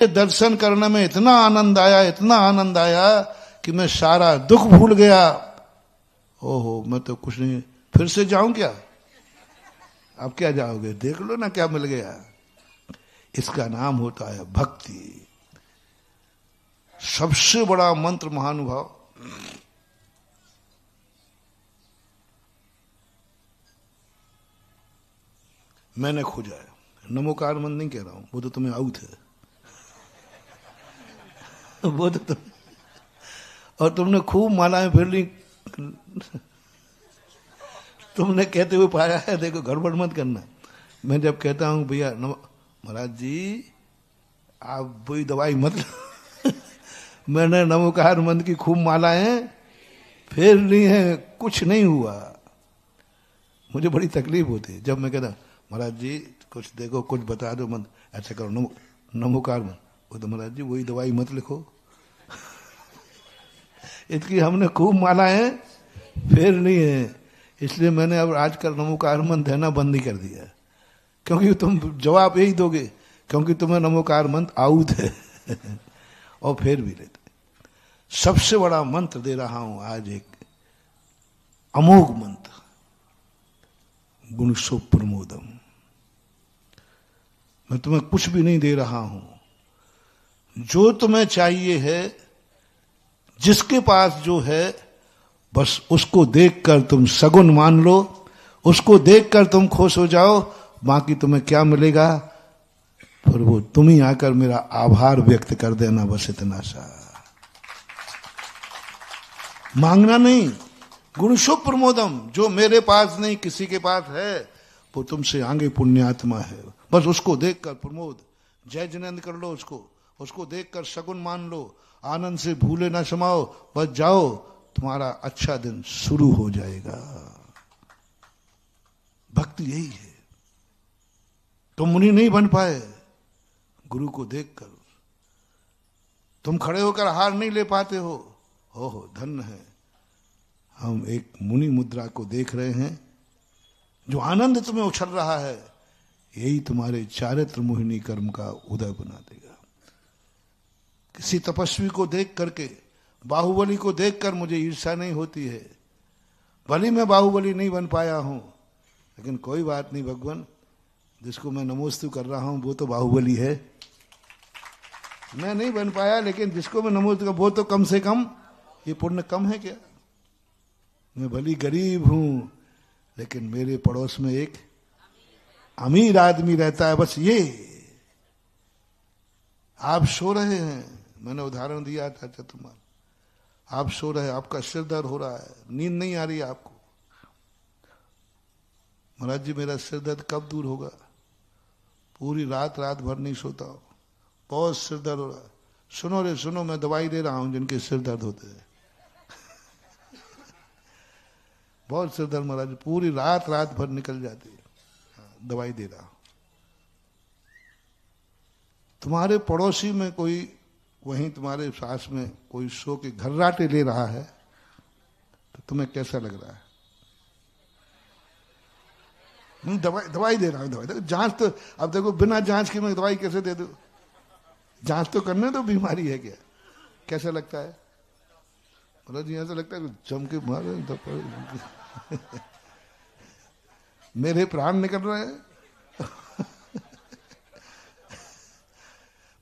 दर्शन करने में इतना आनंद आया, इतना आनंद आया कि मैं सारा दुख भूल गया। ओहो, मैं तो कुछ नहीं, फिर से जाऊं क्या? अब क्या जाओगे, देख लो ना क्या मिल गया। इसका नाम होता है भक्ति। सबसे बड़ा मंत्र महानुभाव, मैंने खोजा है। नमोकार मंत्र नहीं कह रहा हूं, वो तो तुम्हें आउट है। वो तो तुम, और तुमने खूब मालाएं फिर ली, तुमने कहते हुए पाया है। देखो, गड़बड़ मत करना। मैं जब कहता हूं भैया महाराज जी आप वही दवाई मत मैंने नमोकार मंत्र की खूब मालाएं फेर ली हैं, कुछ नहीं हुआ। मुझे बड़ी तकलीफ होती है जब मैं कहता महाराज जी कुछ देखो, कुछ बता दो, मंत्र ऐसा करो, नमोकार मंत्र। वो तो महाराज जी वही दवाई मत लिखो। इसकी हमने खूब मालाएं फेर ली है, इसलिए मैंने अब आजकल नमोकार मंत्र देना बंद ही कर दिया, क्योंकि तुम जवाब यही दोगे, क्योंकि तुम्हें नमोकार मंत्र आउट है। और फिर भी लेते। सबसे बड़ा मंत्र दे रहा हूं आज, एक अमोघ मंत्र, गुणसो प्रमोदम। मैं तुम्हें कुछ भी नहीं दे रहा हूं, जो तुम्हें चाहिए है, जिसके पास जो है, बस उसको देखकर तुम सगुन मान लो, उसको देखकर तुम खुश हो जाओ। बाकी तुम्हें क्या मिलेगा, फिर वो तुम ही आकर मेरा आभार व्यक्त कर देना, बस इतना सा। मांगना नहीं, गुणशो प्रमोदम। जो मेरे पास नहीं किसी के पास है, वो तुमसे आगे पुण्यात्मा है। बस उसको देखकर प्रमोद, जय जिनेंद्र कर लो, उसको देखकर सगुन मान लो, आनंद से भूले ना समाओ, बस जाओ, तुम्हारा अच्छा दिन शुरू हो जाएगा। भक्ति यही है। तुम मुनि नहीं बन पाए गुरु को देखकर, तुम खड़े होकर हार नहीं ले पाते हो, धन्य है। हम एक मुनि मुद्रा को देख रहे हैं, जो आनंद तुम्हें उछल रहा है, यही तुम्हारे चारित्र मोहिनी कर्म का उदय बना देगा। किसी तपस्वी को देख करके, बाहुबली को देखकर मुझे ईर्ष्या नहीं होती है। भले मैं बाहुबली नहीं बन पाया हूं, लेकिन कोई बात नहीं भगवान, जिसको मैं नमोस्तु कर रहा हूं वो तो बाहुबली है। मैं नहीं बन पाया, लेकिन जिसको मैं नमोस्तु कर, वो तो कम से कम, ये पुण्य कम है क्या? मैं भली गरीब हूं, लेकिन मेरे पड़ोस में एक अमीर आदमी रहता है। बस ये, आप सो रहे हैं, मैंने उदाहरण दिया था चतुर्माल, आप सो रहे हैं, आपका सिर दर्द हो रहा है, नींद नहीं आ रही है आपको। महाराज जी मेरा सिर दर्द कब दूर होगा? पूरी रात भर नहीं सोता हो, बहुत सिर दर्द हो रहा है। सुनो रे सुनो, मैं दवाई दे रहा हूं जिनके सिर दर्द होते हैं। बहुत सिर दर्द महाराज, पूरी रात भर निकल जाती है, दवाई दे रहा हूं। तुम्हारे पड़ोसी में कोई, वहीं तुम्हारे सास में कोई सो के घर्राटे ले रहा है, तो तुम्हें कैसा लग रहा है? दवाई दे रहा हूं, दवाई जांच तो, अब देखो बिना जांच के मैं दवाई कैसे दे दूं? जांच तो करने दो, बीमारी है क्या? कैसा लगता है? मतलब जी ऐसा लगता है जम के मारे मेरे प्राण निकल रहे हैं।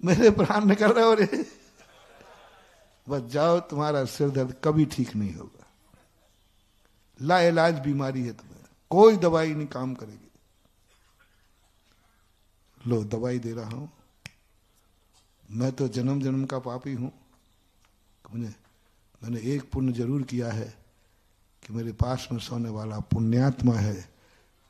मेरे प्राण निकल रहे, और बस जाओ, तुम्हारा सिर दर्द कभी ठीक नहीं होगा। लाइलाज बीमारी है तुम्हें, कोई दवाई नहीं काम करेगी। लो दवाई दे रहा हूं, मैं तो जन्म जन्म का पापी हूं। मैंने एक पुण्य जरूर किया है कि मेरे पास में सोने वाला पुण्यात्मा है।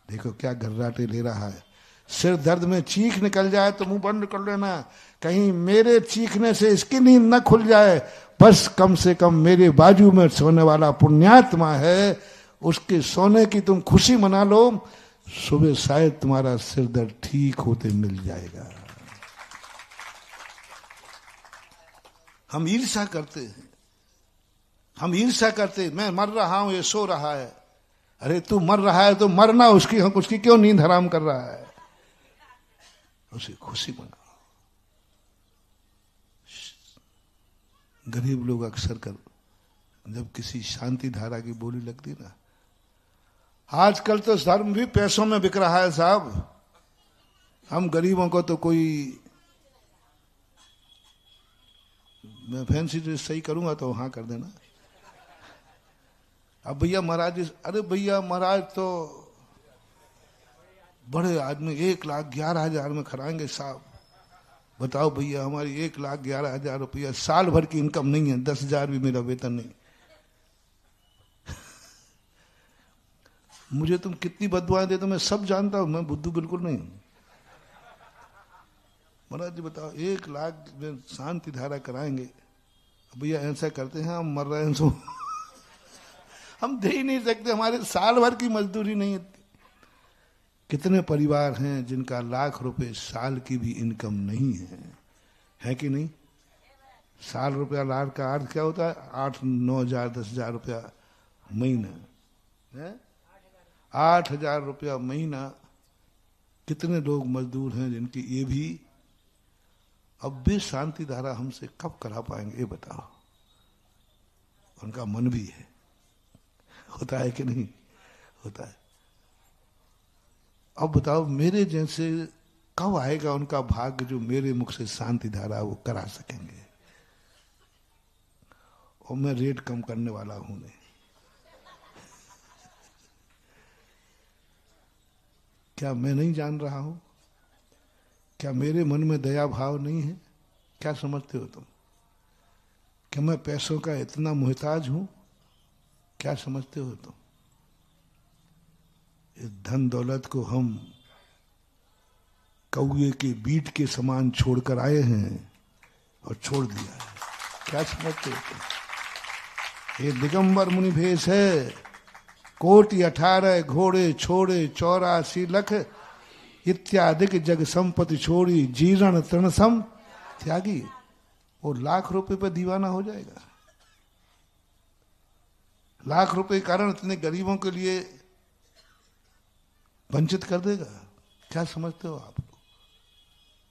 देखो क्या घर्राटे ले रहा है। सिर दर्द में चीख निकल जाए तो मुंह बंद कर लेना, कहीं मेरे चीखने से इसकी नींद न खुल जाए। बस कम से कम मेरे बाजू में सोने वाला पुण्यात्मा है, उसके सोने की तुम खुशी मना लो, सुबह शायद तुम्हारा सिर दर्द ठीक होते मिल जाएगा। हम ईर्ष्या करते हैं, मैं मर रहा हूं, ये सो रहा है। अरे तू मर रहा है तो मरना, उसकी क्यों नींद हराम कर रहा है? उसे खुशी मनाओ। गरीब लोग अक्सर कर जब किसी शांति धारा की बोली लगती ना, आजकल तो धर्म भी पैसों में बिक रहा है साहब। हम गरीबों को तो कोई, मैं फैंसी ड्रेस सही करूंगा तो हाँ कर देना। अब भैया महाराज, अरे भैया महाराज तो बड़े आदमी 1,11,000 में खड़ाएंगे साहब। बताओ भैया, हमारी 1,11,000 रुपया साल भर की इनकम नहीं है, 10,000 भी मेरा वेतन नहीं। मुझे तुम कितनी बददुआएं दे, तो मैं सब जानता हूं, मैं बुद्धू बिल्कुल नहीं हूं। महाराज जी बताओ 1 लाख में शांति धारा कराएंगे, भैया ऐसा करते हैं हम मर रहे हैं सो हम दे ही नहीं सकते, हमारे साल भर की मजदूरी नहीं है। कितने परिवार हैं जिनका लाख रुपए साल की भी इनकम नहीं है कि नहीं? साल रुपया लाख का अर्थ क्या होता है? 8-9 हजार 10,000 रुपया महीना है, 8,000 रुपया महीना। कितने लोग मजदूर हैं जिनकी ये भी, अब भी शांति धारा हमसे कब करा पाएंगे ये बताओ? उनका मन भी है, होता है कि नहीं होता है? अब बताओ मेरे जैसे कब आएगा उनका भाग्य जो मेरे मुख से शांति धारा वो करा सकेंगे? और मैं रेट कम करने वाला हूं नहीं। क्या मैं नहीं जान रहा हूं? क्या मेरे मन में दया भाव नहीं है? क्या समझते हो तुम? क्या मैं पैसों का इतना मोहताज हूं? क्या समझते हो तुम? इस धन दौलत को हम कौए के बीट के समान छोड़कर आए हैं और छोड़ दिया है। क्या समझते हो तुम? ये दिगंबर मुनि भेष है, 1,18 घोड़े छोड़े 84 लख, इत्यादिक जग संपत्ति छोड़ी, जीर्ण तृणसम त्यागी। वो लाख रुपए पर दीवाना हो जाएगा। लाख रुपए के कारण इतने गरीबों के लिए वंचित कर देगा। क्या समझते हो आप लोग?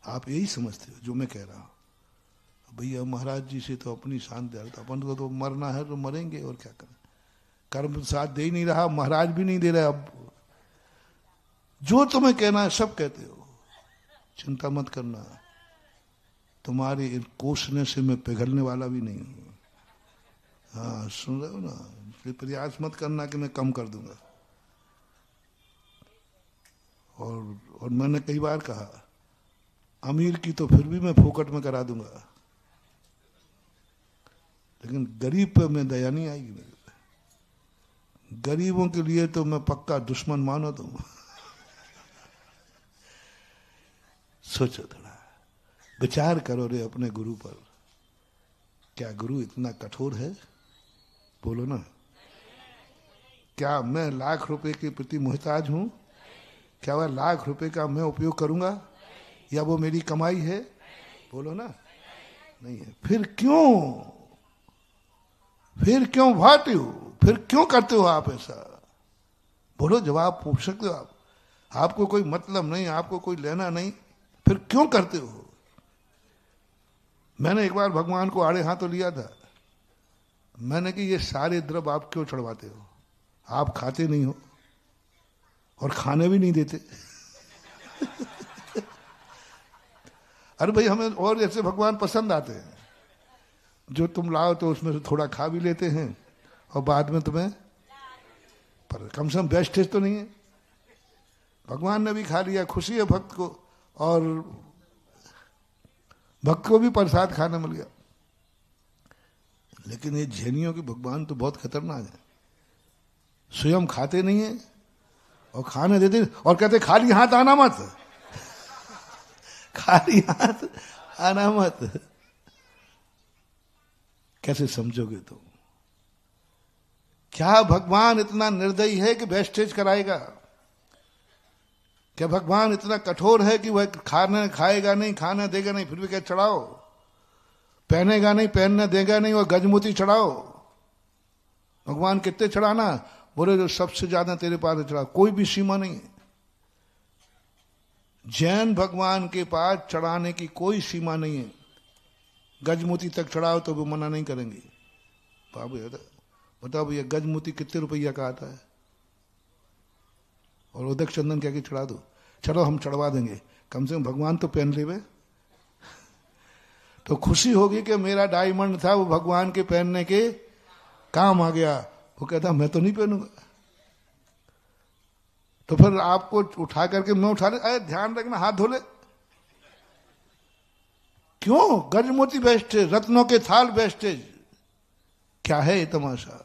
आप यही समझते हो जो मैं कह रहा हूं। भैया महाराज जी से तो अपनी शांति, अपन को तो मरना है तो मरेंगे और क्या करें। कर्म साथ दे ही नहीं रहा, महाराज भी नहीं दे रहा। अब जो तुम्हें कहना है सब कहते हो, चिंता मत करना। तुम्हारे कोसने से मैं पिघलने वाला भी नहीं हूं। हाँ सुन रहे हो ना? इसलिए प्रयास मत करना कि मैं कम कर दूंगा। और मैंने कई बार कहा, अमीर की तो फिर भी मैं फोकट में करा दूंगा, लेकिन गरीब पे मैं दया नहीं आएगी मेरे पे। गरीबों के लिए तो मैं पक्का दुश्मन मानो तुम। सोचो थोड़ा, विचार करो रे अपने गुरु पर। क्या गुरु इतना कठोर है? बोलो ना। क्या मैं लाख रुपए के प्रति मोहताज हूं? क्या वह लाख रुपए का मैं उपयोग करूंगा, या वो मेरी कमाई है? बोलो ना। नहीं है। फिर क्यों भाते हो? फिर क्यों करते हो आप ऐसा? बोलो, जवाब पूछ सकते हो आप। आपको कोई मतलब नहीं, आपको कोई लेना नहीं, फिर क्यों करते हो? मैंने एक बार भगवान को आड़े हाथों लिया था। मैंने कि ये सारे द्रव्य आप क्यों चढ़वाते हो? आप खाते नहीं हो और खाने भी नहीं देते। अरे भाई, हमें और ऐसे भगवान पसंद आते हैं जो तुम लाओ तो उसमें से थोड़ा खा भी लेते हैं और बाद में तुम्हें, पर कम से कम वेस्टेज तो नहीं है। भगवान ने भी खा लिया, खुशी है भक्त को, और भक्त को भी प्रसाद खाने मिल गया। लेकिन ये झेनियों के भगवान तो बहुत खतरनाक है। स्वयं खाते नहीं है और खाने देते, और कहते खाली हाथ आना मत। खाली हाथ आना मत। कैसे समझोगे तुम? क्या भगवान इतना निर्दयी है कि वेस्टेज कराएगा? क्या भगवान इतना कठोर है कि वह खाएगा नहीं, खाना देगा नहीं, फिर भी क्या चढ़ाओ? पहनेगा नहीं, पहनने देगा नहीं, और गजमोती चढ़ाओ। भगवान कितने चढ़ाना? बोले जो सबसे ज्यादा तेरे पास चढ़ा। कोई भी सीमा नहीं है। जैन भगवान के पास चढ़ाने की कोई सीमा नहीं है। गजमोती तक चढ़ाओ तो वो मना नहीं करेंगे। बाबू बताओ भैया गजमोती कितने रुपया का आता है, और उदक चंदन क्या कि चढ़ा दो, चलो हम चढ़वा देंगे, कम से कम भगवान तो पहन ले। तो खुशी होगी कि मेरा डायमंड था वो भगवान के पहनने के काम आ गया। वो कहता मैं तो नहीं पहनूंगा। तो फिर आपको उठा करके मैं उठा ले, अरे ध्यान रखना हाथ धो ले। क्यों? गजमोती बेस्ट है, रत्नों के थाल बेस्ट है। क्या है ये तमाशा?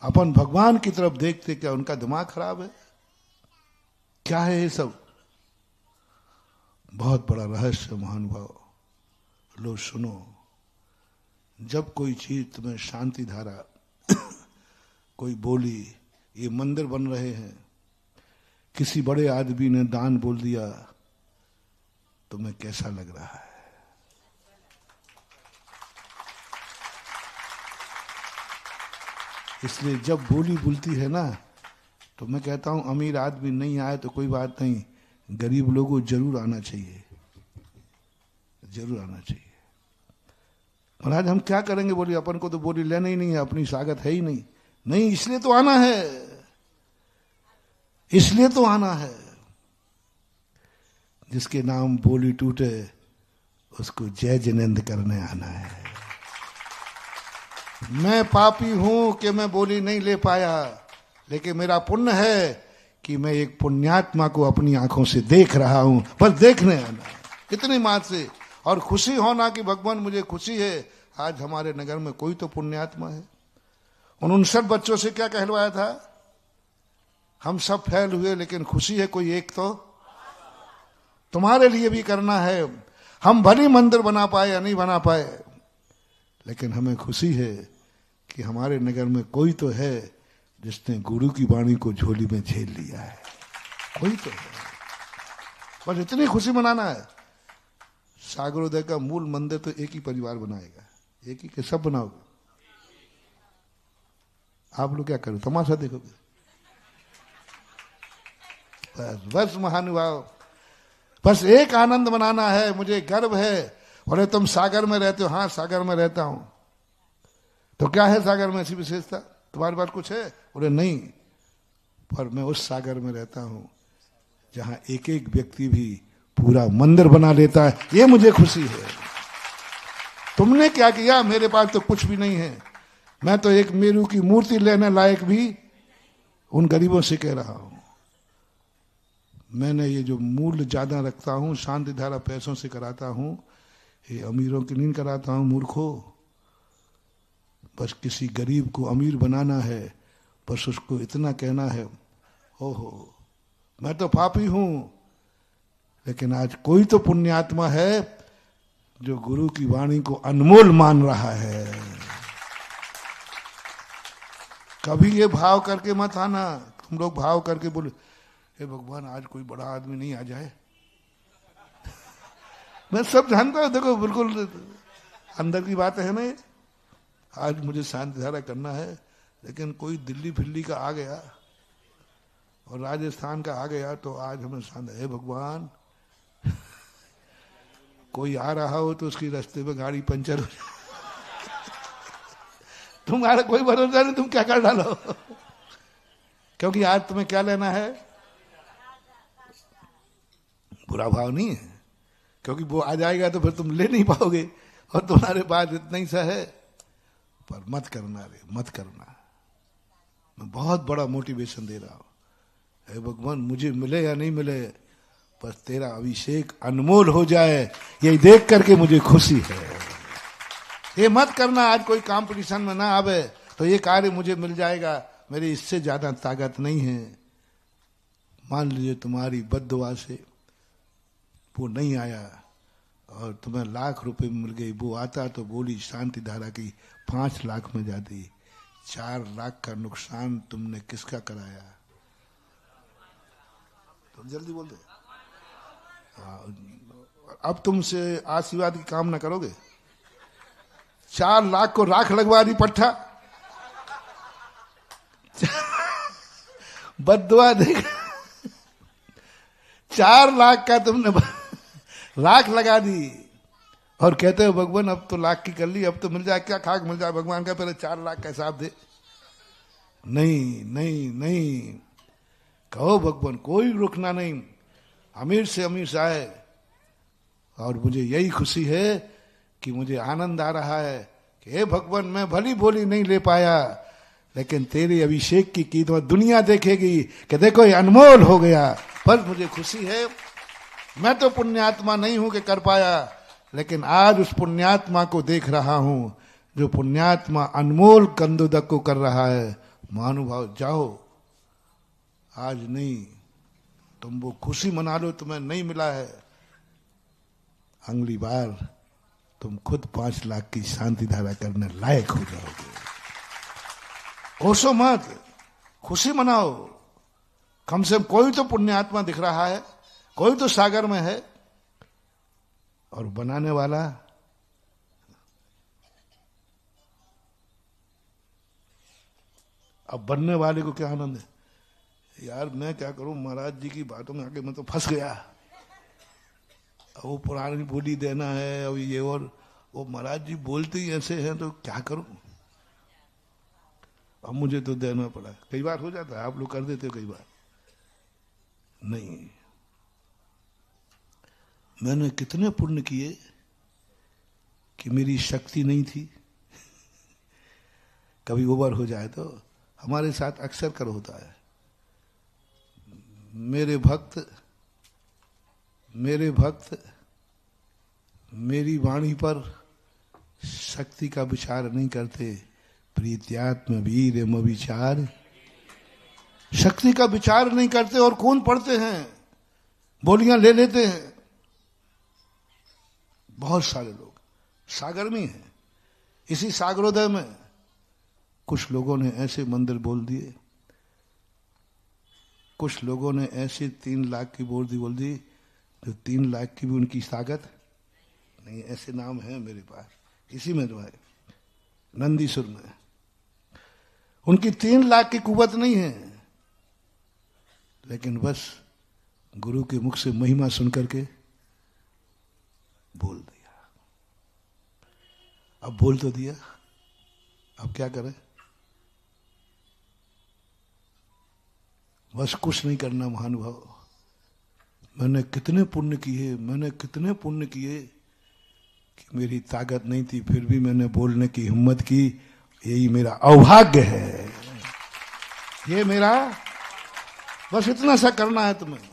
अपन भगवान की तरफ देखते, क्या उनका दिमाग खराब है? क्या है ये सब? बहुत बड़ा रहस्य महानुभाव। लो सुनो, जब कोई चीज तुम्हें शांति धारा कोई बोली, ये मंदिर बन रहे हैं, किसी बड़े आदमी ने दान बोल दिया, तुम्हें कैसा लग रहा है? इसलिए जब बोली बोलती है ना, तो मैं कहता हूं अमीर आदमी नहीं आए तो कोई बात नहीं, गरीब लोगों जरूर आना चाहिए, जरूर आना चाहिए। और आज हम क्या करेंगे? बोली अपन को तो बोली लेना ही नहीं है, अपनी स्वागत है ही नहीं। नहीं, इसलिए तो आना है, इसलिए तो आना है। जिसके नाम बोली टूटे उसको जय जिनेंद्र करने आना है। मैं पापी हूं कि मैं बोली नहीं ले पाया, लेकिन मेरा पुण्य है कि मैं एक पुण्यात्मा को अपनी आंखों से देख रहा हूं, बस देखने आना है, इतनी बात से। और खुशी होना कि भगवान मुझे खुशी है आज हमारे नगर में कोई तो पुण्यात्मा है। उन 59 बच्चों से क्या कहलवाया था? हम सब फैल हुए लेकिन खुशी है कोई एक तो तुम्हारे लिए भी करना है। हम भली मंदिर बना पाए या नहीं बना पाए, लेकिन हमें खुशी है कि हमारे नगर में कोई तो है जिसने गुरु की वाणी को झोली में झेल लिया है, कोई तो है। बस इतनी खुशी मनाना है। सागरोदय का मूल मंदिर तो एक ही परिवार बनाएगा, एक ही के सब बनाओगे। आप लोग क्या करो, तमाशा देखोगे? बस बस महानुभाव, बस एक आनंद मनाना है। मुझे गर्व है। बोले तुम सागर में रहते हो? हाँ सागर में रहता हूं। तो क्या है सागर में ऐसी विशेषता? तुम्हारे पास कुछ है? बोले नहीं, पर मैं उस सागर में रहता हूं जहां एक एक व्यक्ति भी पूरा मंदिर बना लेता है, ये मुझे खुशी है। तुमने क्या किया? मेरे पास तो कुछ भी नहीं है। मैं तो एक मेरू की मूर्ति लेने लायक भी उन गरीबों से कह रहा हूं। मैंने ये जो मूल्य ज्यादा रखता हूं, शांति धारा पैसों से कराता हूं, ये अमीरों की नहीं कराता हूं मूर्खों। बस किसी गरीब को अमीर बनाना है, बस उसको इतना कहना है, ओहो मैं तो पापी हूं, लेकिन आज कोई तो पुण्यात्मा है जो गुरु की वाणी को अनमोल मान रहा है। कभी ये भाव करके मत आना। तुम लोग भाव करके बोले हे भगवान आज कोई बड़ा आदमी नहीं आ जाए। मैं सब जानता हूं, देखो बिल्कुल अंदर की बात है ना ये। आज मुझे शांति धारा करना है, लेकिन कोई दिल्ली फिल्ली का आ गया और राजस्थान का आ गया तो आज हमें शांति है। भगवान कोई आ रहा हो तो उसकी रास्ते में गाड़ी पंचर हो जाए, तुम्हारा कोई भरोसा नहीं, तुम क्या कर डालो। क्योंकि आज तुम्हें क्या लेना है? बुरा भाव नहीं है, क्योंकि वो आ जाएगा तो फिर तुम ले नहीं पाओगे और तुम्हारे पास इतना ही सा है। पर मत करना रे, मत करना। मैं बहुत बड़ा मोटिवेशन दे रहा हूं। हे भगवान मुझे मिले या नहीं मिले, बस तेरा अभिषेक अनमोल हो जाए, यही देख करके मुझे खुशी है। ये मत करना आज कोई कंपटीशन में ना आवे तो ये कार्य मुझे मिल जाएगा, मेरी इससे ज्यादा ताकत नहीं है। मान लीजिए तुम्हारी बद्दुआ से वो नहीं आया और तुम्हें लाख रुपए मिल गई, वो आता तो बोली शांति धारा की 5 लाख में जाती। 4 लाख का नुकसान तुमने किसका कराया? तुम जल्दी बोल दो। अब तुमसे आशीर्वाद की कामना करोगे? 4 लाख को राख लगवा दी पट्टा, बद्दुआ देख। 4 लाख का तुमने राख लगा दी और कहते हो भगवान अब तो लाख की कर ली, अब तो मिल जाए, क्या खाक मिल जाए। भगवान का पहले 4 लाख का हिसाब दे। नहीं नहीं नहीं, कहो भगवान कोई रुकना नहीं, अमीर से अमीर आए। और मुझे यही खुशी है कि मुझे आनंद आ रहा है कि हे भगवान, मैं भली भोली नहीं ले पाया, लेकिन तेरे अभिषेक की कीमत दुनिया देखेगी कि देखो ये अनमोल हो गया। पर मुझे खुशी है, मैं तो पुण्यात्मा नहीं हूं कि कर पाया, लेकिन आज उस पुण्यात्मा को देख रहा हूं जो पुण्यात्मा अनमोल कंदोदक को कर रहा है। महानुभाव जाओ, आज नहीं, तुम वो खुशी मना लो, तुम्हें नहीं मिला है, अगली बार तुम खुद 5 लाख की शांति धारा करने लायक हो जाओगे। ओसो मत, खुशी मनाओ। कम से कम कोई तो पुण्यात्मा दिख रहा है, कोई तो सागर में है, और बनाने वाला अब बनने वाले को क्या आनंद है। यार मैं क्या करूं, महाराज जी की बातों में आके मैं तो फंस गया। अब वो पुरानी बोली देना है, अब ये, और वो महाराज जी बोलते ही ऐसे हैं, तो क्या करूं। अब मुझे तो देना पड़ा। कई बार हो जाता है, आप लोग कर देते हो, कई बार नहीं। मैंने कितने पुण्य किए कि मेरी शक्ति नहीं थी। कभी ओवर हो जाए तो हमारे साथ अक्सर कर होता है। मेरे भक्त मेरी वाणी पर शक्ति का विचार नहीं करते। प्रीत्यात्म वीर विचार, शक्ति का विचार नहीं करते और खून पड़ते हैं, बोलियां ले लेते हैं। बहुत सारे लोग सागर में हैं। इसी सागरोदय में कुछ लोगों ने ऐसे मंदिर बोल दिए, कुछ लोगों ने ऐसे 3 लाख की बोल दी जो 3 लाख की भी उनकी ताकत नहीं। ऐसे नाम है मेरे पास, इसी में जो है नंदीसुर में, उनकी 3 लाख की कुवत नहीं है, लेकिन बस गुरु के मुख से महिमा सुनकर के बोल दिया। अब बोल तो दिया, अब क्या करें। बस कुछ नहीं करना। महानुभाव, मैंने कितने पुण्य किए कि मेरी ताकत नहीं थी, फिर भी मैंने बोलने की हिम्मत की। यही मेरा अभाग्य है। ये मेरा, बस इतना सा करना है तुम्हें।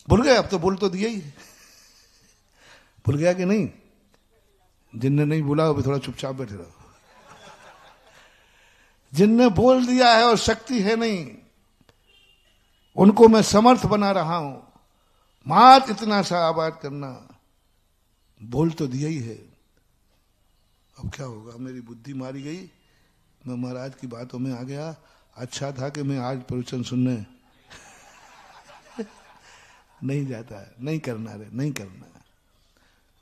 भूल गए, अब तो बोल तो दिया ही। भूल गया कि नहीं? जिनने नहीं बोला वो भी थोड़ा चुपचाप बैठे रहो। जिनने बोल दिया है और शक्ति है नहीं, उनको मैं समर्थ बना रहा हूं। मात इतना सा आबाद करना, बोल तो दिया ही है। अब क्या होगा, मेरी बुद्धि मारी गई, मैं महाराज की बातों में आ गया। अच्छा था कि मैं आज प्रवचन सुनने नहीं जाता है। नहीं करना रे, नहीं करना।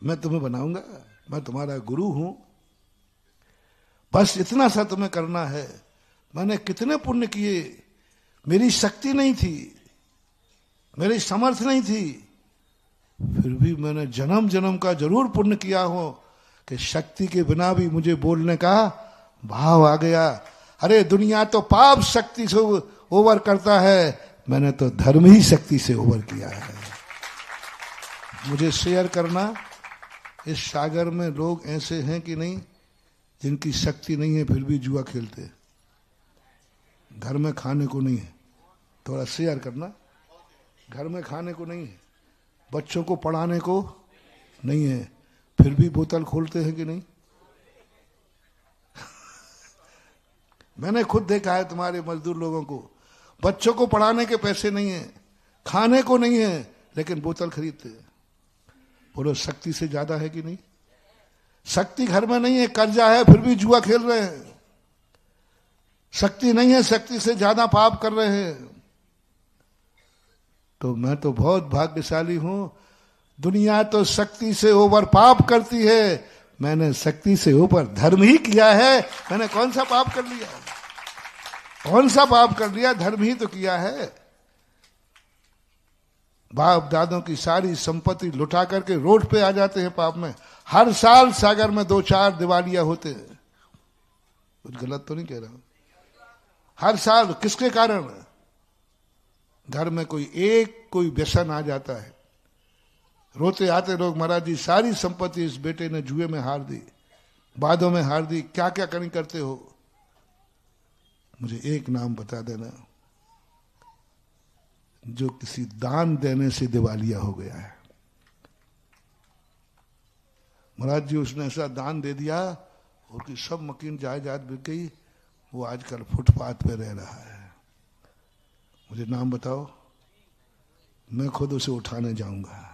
मैं तुम्हें बनाऊंगा, मैं तुम्हारा गुरु हूं, बस इतना सा तुम्हें करना है। मैंने कितने पुण्य किए, मेरी शक्ति नहीं थी, मेरी समर्थ नहीं थी, फिर भी मैंने जन्म जन्म का जरूर पुण्य किया हो कि शक्ति के बिना भी मुझे बोलने का भाव आ गया। अरे दुनिया तो पाप शक्ति से ओवर करता है, मैंने तो धर्म ही शक्ति से ओवर किया है। मुझे शेयर करना, इस सागर में लोग ऐसे हैं कि नहीं जिनकी शक्ति नहीं है फिर भी जुआ खेलते, घर में खाने को नहीं है। थोड़ा शेयर करना, घर में खाने को नहीं है, बच्चों को पढ़ाने को नहीं है, फिर भी बोतल खोलते हैं कि नहीं। मैंने खुद देखा है तुम्हारे मजदूर लोगों को, बच्चों को पढ़ाने के पैसे नहीं है, खाने को नहीं है, लेकिन बोतल खरीदते हैं। बोलो शक्ति से ज्यादा है कि नहीं? शक्ति घर में नहीं है, कर्जा है, फिर भी जुआ खेल रहे हैं। शक्ति नहीं है, शक्ति से ज्यादा पाप कर रहे हैं। तो मैं तो बहुत भाग्यशाली हूं। दुनिया तो शक्ति से ऊपर पाप करती है, मैंने शक्ति से ऊपर धर्म ही किया है। मैंने कौन सा पाप कर लिया? कौन सा पाप कर लिया? धर्म ही तो किया है। बाप दादों की सारी संपत्ति लुटा करके रोड पे आ जाते हैं पाप में। हर साल सागर में 2-4 दिवालिया होते हैं। कुछ गलत तो नहीं कह रहा हूं? हर साल किसके कारण? घर में कोई व्यसन आ जाता है। रोते आते लोग, महाराज जी सारी संपत्ति इस बेटे ने जुए में हार दी, बादों में हार दी, क्या क्या करते हो? मुझे एक नाम बता देना जो किसी दान देने से दिवालिया हो गया है। महाराज जी उसने ऐसा दान दे दिया और कि सब मकीन जायदाद बिक गई, वो आजकल फुटपाथ पे रह रहा है। मुझे नाम बताओ, मैं खुद उसे उठाने जाऊंगा।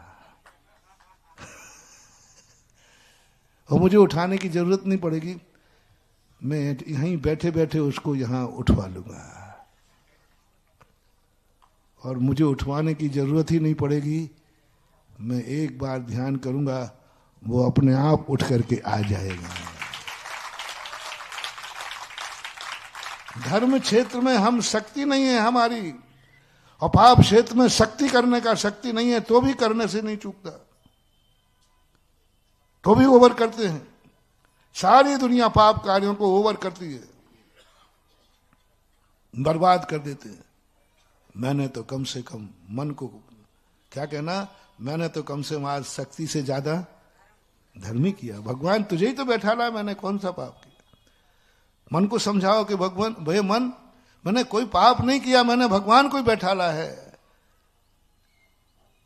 और मुझे उठाने की जरूरत नहीं पड़ेगी, मैं यहीं बैठे बैठे उसको यहां उठवा लूंगा। और मुझे उठवाने की जरूरत ही नहीं पड़ेगी, मैं एक बार ध्यान करूंगा, वो अपने आप उठ करके आ जाएगा। धर्म क्षेत्र में हम शक्ति नहीं है हमारी, और पाप क्षेत्र में शक्ति करने का शक्ति नहीं है, तो भी करने से नहीं चूकता, तो भी ओवर करते हैं। सारी दुनिया पाप कार्यों को ओवर करती है, बर्बाद कर देते हैं। मैंने तो कम से कम मन को, क्या कहना, मैंने तो कम से कम आज शक्ति से ज्यादा धर्मी किया। भगवान तुझे ही तो बैठा ला, मैंने कौन सा पाप किया? मन को समझाओ कि भगवान, भय मन, मैंने कोई पाप नहीं किया, मैंने भगवान को ही बैठा ला है।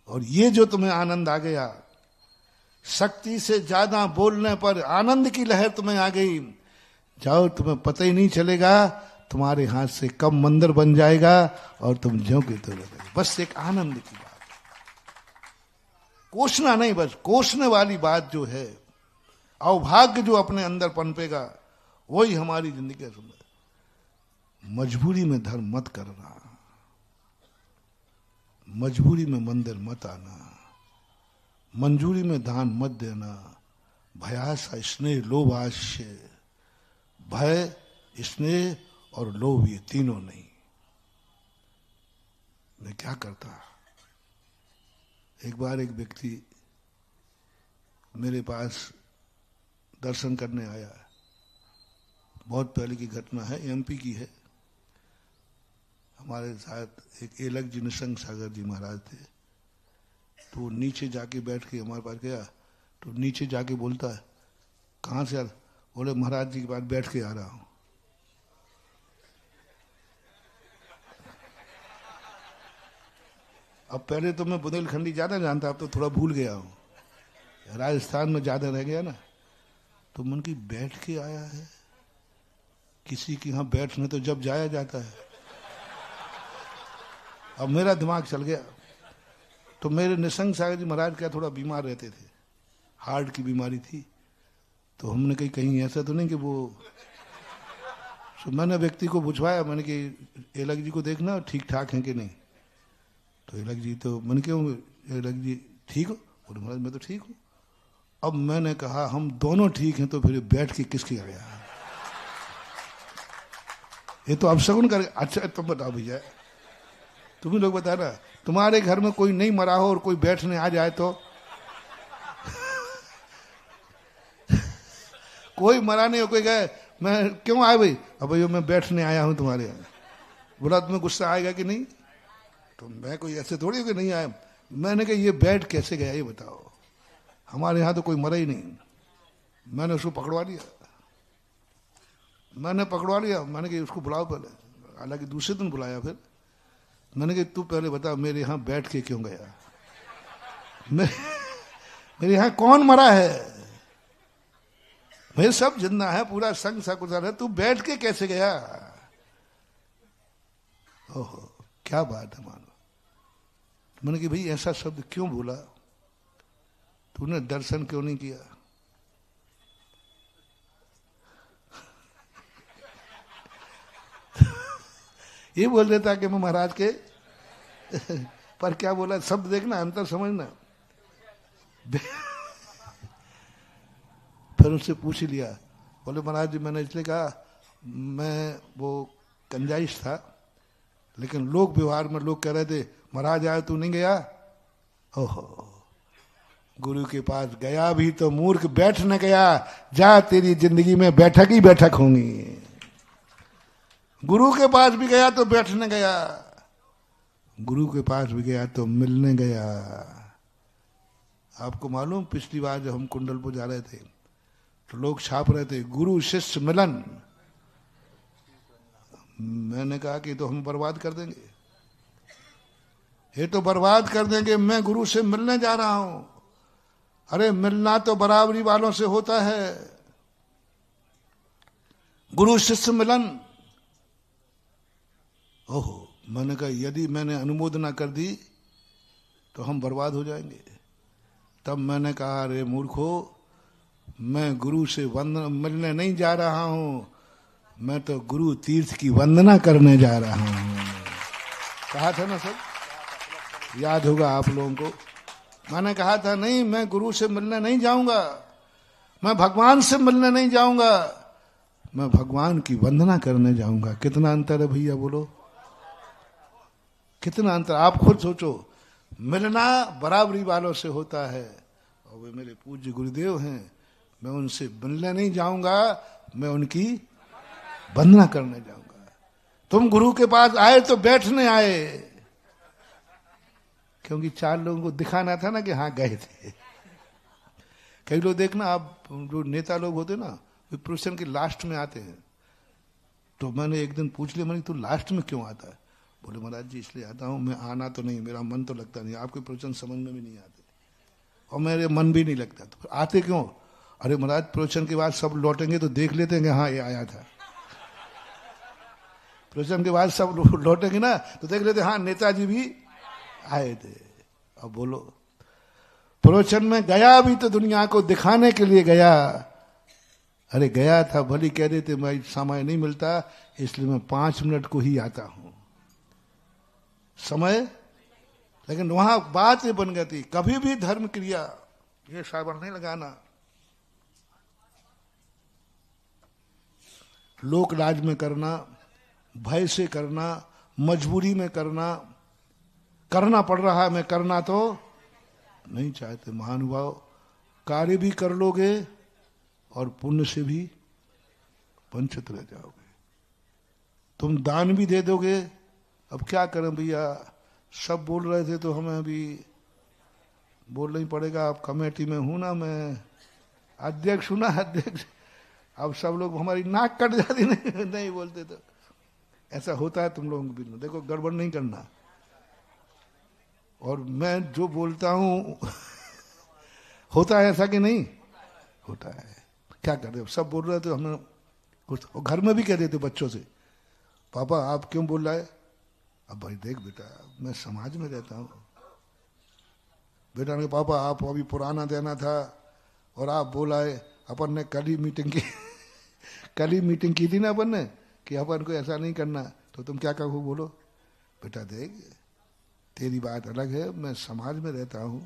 और ये जो तुम्हें आनंद आ गया, शक्ति से ज्यादा बोलने पर आनंद की लहर तुम्हें आ गई, जाओ, तुम्हें पता ही नहीं चलेगा, तुम्हारे हाथ से कब मंदिर बन जाएगा और तुम ज्यों के तो रहोगे। बस एक आनंद की बात, कोसना नहीं, बस कोसने वाली बात जो है, अवभाग्य जो अपने अंदर पनपेगा, वही हमारी जिंदगी का सुंदर। मजबूरी में धर्म मत करना, मजबूरी में मंदिर मत आना, मंजूरी में दान मत देना। भयासा स्नेह लोभ आश्य, भय स्नेह और लोभ, ये तीनों नहीं। मैं क्या करता, एक बार एक व्यक्ति मेरे पास दर्शन करने आया, बहुत पहले की घटना है, एमपी की है। हमारे साथ एक एलक जी निशंक सागर जी महाराज थे, तो नीचे जाके बैठ के हमारे पास गया, तो नीचे जाके बोलता है, कहाँ से? बोले महाराज जी के पास बैठ के आ रहा हूं। अब पहले तो मैं बुंदेलखंडी ज्यादा जानता, अब तो थोड़ा भूल गया हूं, राजस्थान में ज्यादा रह गया ना। तो मन की बैठ के आया है, किसी के यहां बैठने तो जब जाया जाता है। अब मेरा दिमाग चल गया। तो मेरे निशंक सागर जी महाराज क्या थोड़ा बीमार रहते थे, हार्ट की बीमारी थी। तो हमने कहीं ऐसा तो नहीं कि वो, तो मैंने व्यक्ति को पूछवाया, मैंने कि एलक जी को देखना ठीक ठाक है कि नहीं। तो एलक जी, तो मैंने क्यों एलक जी ठीक हो? बोले महाराज मैं तो ठीक हूं। अब मैंने कहा हम दोनों ठीक हैं, तो फिर बैठ के किसके गया? ये तो अपशगुन कर। अच्छा तुम बताओ भैया, तुम ही लोग बता ना, तुम्हारे घर में कोई नहीं मरा हो और कोई बैठने आ जाए तो कोई मरा नहीं हो, कोई गए, मैं क्यों आया भाई? अब भैया मैं बैठने आया हूं तुम्हारे यहाँ। बोला तुम्हें गुस्सा आएगा कि नहीं? तो मैं कोई ऐसे थोड़ी हो कि नहीं आया। मैंने कहा ये बैठ कैसे गया ये बताओ, हमारे यहाँ तो कोई मरा ही नहीं। मैंने उसको पकड़वा लिया, मैंने कहा उसको बुलाओ पहले। हालांकि दूसरे दिन बुलाया, फिर मैंने कहा तू पहले बता मेरे यहाँ बैठ के क्यों गया? मेरे यहाँ कौन मरा है? मेरे सब जिंदा है, पूरा संग सकुशल है, तू बैठ के कैसे गया? ओहो क्या बात है। मानो मैंने कि भाई ऐसा शब्द क्यों बोला, तूने दर्शन क्यों नहीं किया? ये बोल देता कि मैं महाराज के पर क्या बोला, शब्द देखना, अंतर समझना। फिर उससे पूछ लिया, बोले महाराज जी मैंने इसलिए कहा, मैं वो कंजाइश था, लेकिन लोक व्यवहार में लोग कह रहे थे महाराज आए तू नहीं गया, ओहो, गुरु के पास गया भी तो मूर्ख बैठ न गया, जा तेरी जिंदगी में बैठक ही बैठक होंगी। गुरु के पास भी गया तो बैठने गया, गुरु के पास भी गया तो मिलने गया। आपको मालूम, पिछली बार जब हम कुंडलपुर जा रहे थे तो लोग छाप रहे थे गुरु शिष्य मिलन। मैंने कहा कि तो हम बर्बाद कर देंगे, ये तो बर्बाद कर देंगे। मैं गुरु से मिलने जा रहा हूं। अरे मिलना तो बराबरी वालों से होता है, गुरु शिष्य मिलन। ओहो, मैंने कहा यदि मैंने अनुमोदना कर दी तो हम बर्बाद हो जाएंगे। तब मैंने कहा अरे मूर्खो, मैं गुरु से मिलने नहीं जा रहा हूं, मैं तो गुरु तीर्थ की वंदना करने जा रहा हूं। कहा था ना सब, याद होगा आप लोगों को। मैंने कहा था नहीं, मैं गुरु से मिलने नहीं जाऊंगा, मैं भगवान से मिलने नहीं जाऊंगा, मैं भगवान की वंदना करने जाऊंगा। कितना अंतर है भैया, बोलो कितना अंतर। आप खुद सोचो, मिलना बराबरी वालों से होता है, और वे मेरे पूज्य गुरुदेव हैं, मैं उनसे मिलने नहीं जाऊंगा, मैं उनकी वंदना करने जाऊंगा। तुम गुरु के पास आए तो बैठने आए, क्योंकि 4 लोगों को दिखाना था ना कि हाँ गए थे। कई लोग देखना, आप जो नेता लोग होते ना, वे प्रवचन के लास्ट में आते हैं। तो मैंने एक दिन पूछ लिया, मैंने तू लास्ट में क्यों आता है? बोले महाराज जी इसलिए आता हूँ, मैं आना तो नहीं, मेरा मन तो लगता नहीं, आपके प्रवचन समझ में भी नहीं आते और मेरे मन भी नहीं लगता। तो आते क्यों? अरे महाराज प्रवचन के बाद सब लौटेंगे तो देख लेते हैं कि हाँ ये आया था। प्रवचन के बाद सब लौटेंगे ना तो देख लेते हाँ नेताजी भी आए थे। अब बोलो, प्रवचन में गया भी तो दुनिया को दिखाने के लिए गया। अरे गया था, भली कह देते मैं समय नहीं मिलता इसलिए मैं 5 मिनट को ही आता हूं, समय। लेकिन वहां बात ये बन गई थी, कभी भी धर्म क्रिया ये साबन नहीं लगाना, लोक राज में करना, भय से करना, मजबूरी में करना, करना पड़ रहा है, मैं करना तो नहीं चाहते। महानुभाव, कार्य भी कर लोगे और पुण्य से भी वंचित रह जाओगे। तुम दान भी दे दोगे। अब क्या करें भैया, सब बोल रहे थे तो हमें भी बोलना ही पड़ेगा। अब कमेटी में हूं ना, मैं अध्यक्ष हूं ना, अध्यक्ष। अब सब लोग हमारी नाक कट जाती, नहीं बोलते तो ऐसा होता है तुम लोगों के बीच में। देखो गड़बड़ नहीं करना, और मैं जो बोलता हूं होता है ऐसा कि नहीं होता है। क्या कर रहे हो, सब बोल रहे थे हमें कुछ, और घर में भी कह देते बच्चों से, पापा आप क्यों बोल रहा है? अब भाई देख बेटा, मैं समाज में रहता हूं। बेटा ने पापा आप अभी पुराना देना था और आप बोला है, अपन ने कल ही मीटिंग की कल ही मीटिंग की थी ना अपन ने कि अपन को ऐसा नहीं करना, तो तुम क्या कहो? बोलो बेटा देख तेरी बात अलग है, मैं समाज में रहता हूं,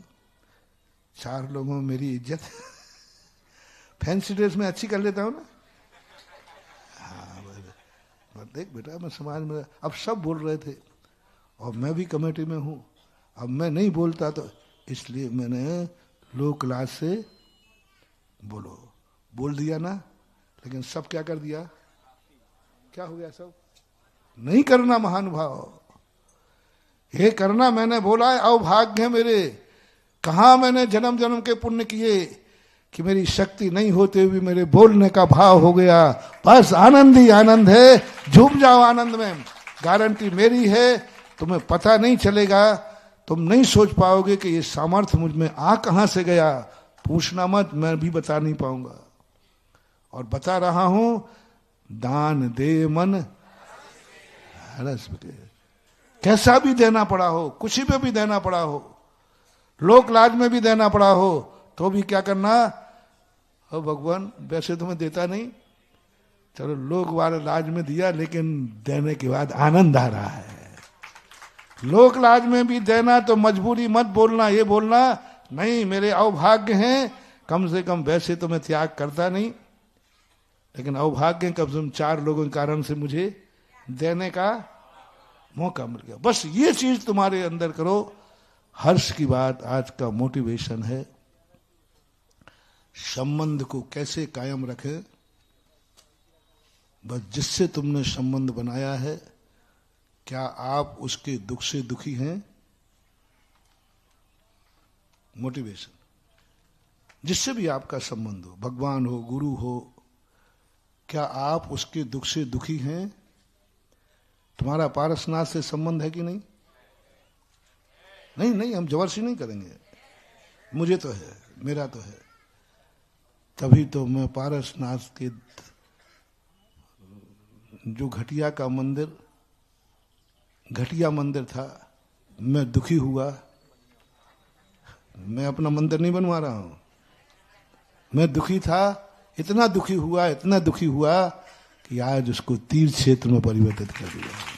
4 लोगों में मेरी इज्जत फैंसी ड्रेस में अच्छी कर लेता हूं ना। हाँ देख बेटा, मैं समाज में, अब सब बोल रहे थे और मैं भी कमेटी में हूं, अब मैं नहीं बोलता तो इसलिए मैंने लोक लाज से बोल दिया ना। लेकिन सब क्या कर दिया, क्या हो गया? सब नहीं करना महानुभाव, ये करना मैंने बोला है, अभाग्य है मेरे। कहा मैंने जन्म जन्म के पुण्य किए कि मेरी शक्ति नहीं होते हुए मेरे बोलने का भाव हो गया। बस आनंद ही आनंद है, झूम जाओ आनंद में। गारंटी मेरी है, तुम्हें पता नहीं चलेगा, तुम नहीं सोच पाओगे कि ये सामर्थ्य मुझ में आ कहां से गया। पूछना मत, मैं भी बता नहीं पाऊंगा। और बता रहा हूं, दान दे मन हरस के, कैसा भी देना पड़ा हो, कुछ पे भी देना पड़ा हो, लोक लाज में भी देना पड़ा हो, तो भी क्या करना? ओ भगवान वैसे तुम्हें देता नहीं, चलो लोक वाले लाज में दिया, लेकिन देने के बाद आनंद आ रहा है। लोक लाज में भी देना तो मजबूरी मत बोलना, ये बोलना नहीं मेरे अवभाग्य हैं, कम से कम वैसे तो मैं त्याग करता नहीं, लेकिन अवभाग्य कम से कम 4 लोगों के कारण से मुझे देने का मौका मिल गया। बस ये चीज तुम्हारे अंदर करो, हर्ष की बात आज का मोटिवेशन है, संबंध को कैसे कायम रखें। बस जिससे तुमने संबंध बनाया है, क्या आप उसके दुख से दुखी हैं? मोटिवेशन, जिससे भी आपका संबंध हो, भगवान हो, गुरु हो, क्या आप उसके दुख से दुखी हैं? तुम्हारा पारसनाथ से संबंध है कि नहीं? नहीं, हम जबरदस्ती नहीं करेंगे, मुझे तो है, मेरा तो है। तभी तो मैं पारसनाथ के जो घटिया का मंदिर, घटिया मंदिर था, मैं दुखी हुआ। मैं अपना मंदिर नहीं बनवा रहा हूं, मैं दुखी था, इतना दुखी हुआ कि आज उसको तीर्थ क्षेत्र में परिवर्तित कर दिया।